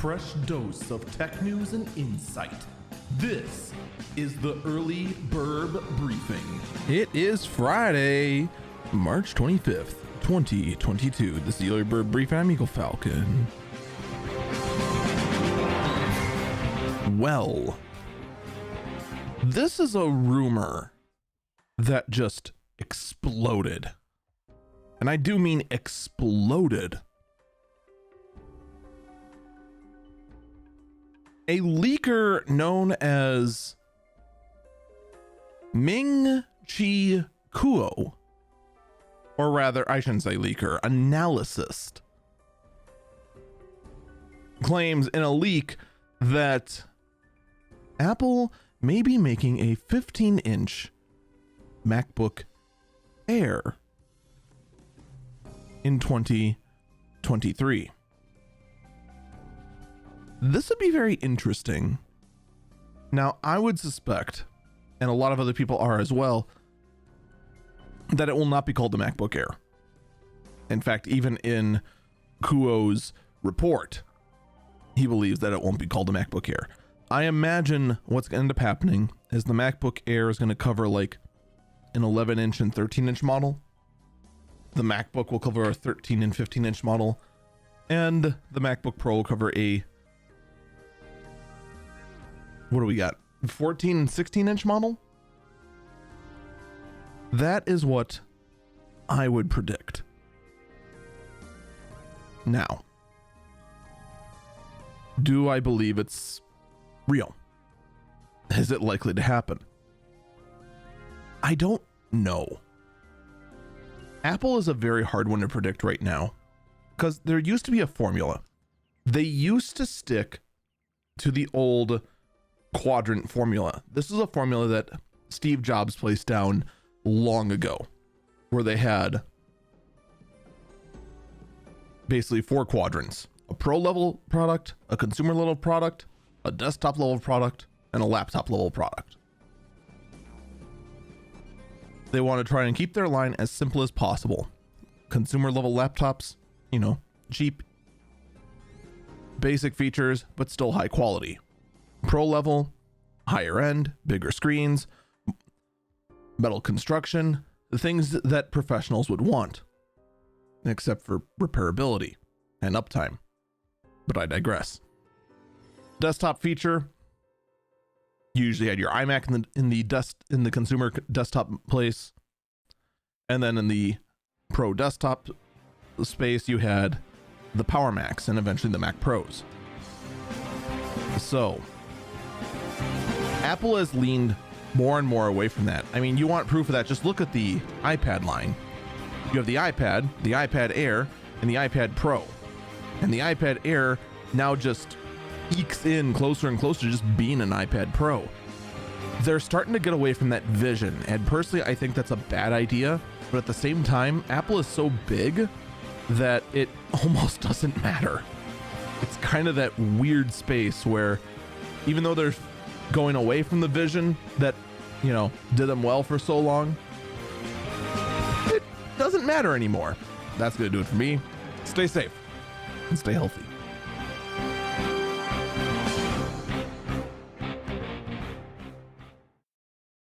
fresh dose of tech news and insight. This is the early Birb Briefing. It is Friday, March 25th, 2022. This is the early Birb Briefing. I'm Eagle Falcon. Well, this is a rumor that just exploded. And I do mean exploded. A leaker known as Ming-Chi Kuo, or rather, I shouldn't say leaker, analyst, claims in a leak that Apple may be making a 15-inch MacBook Air in 2023. This would be very interesting. Now, I would suspect, and a lot of other people are as well, that it will not be called the MacBook Air. In fact, even in Kuo's report, he believes that it won't be called the MacBook Air. I imagine what's going to end up happening is the MacBook Air is going to cover like an 11-inch and 13-inch model. The MacBook will cover a 13 and 15-inch model, and the MacBook Pro will cover a, what do we got, 14 and 16-inch model? That is what I would predict. Now, do I believe it's real? Is it likely to happen? I don't know. Apple is a very hard one to predict right now because there used to be a formula. They used to stick to the old quadrant formula. This is a formula that Steve Jobs placed down long ago, where they had basically 4 quadrants: a pro level product, a consumer level product, a desktop level product, and a laptop level product. They want to try and keep their line as simple as possible. Consumer level laptops, cheap, basic features, but still high quality. Pro level, higher end, bigger screens, metal construction, the things that professionals would want, except for repairability and uptime. But I digress. Desktop feature, you usually had your iMac in the consumer desktop place, and then in the pro desktop space you had the Power Macs and eventually the Mac Pros. So Apple has leaned more and more away from that. I mean, you want proof of that, just look at the iPad line. You have the iPad Air, and the iPad Pro, and the iPad Air now just ekes in closer and closer to just being an iPad Pro. They're starting to get away from that vision, and personally I think that's a bad idea, but at the same time, Apple is so big that it almost doesn't matter. It's kind of that weird space where even though they're going away from the vision that, did them well for so long, it doesn't matter anymore. That's going to do it for me. Stay safe and stay healthy.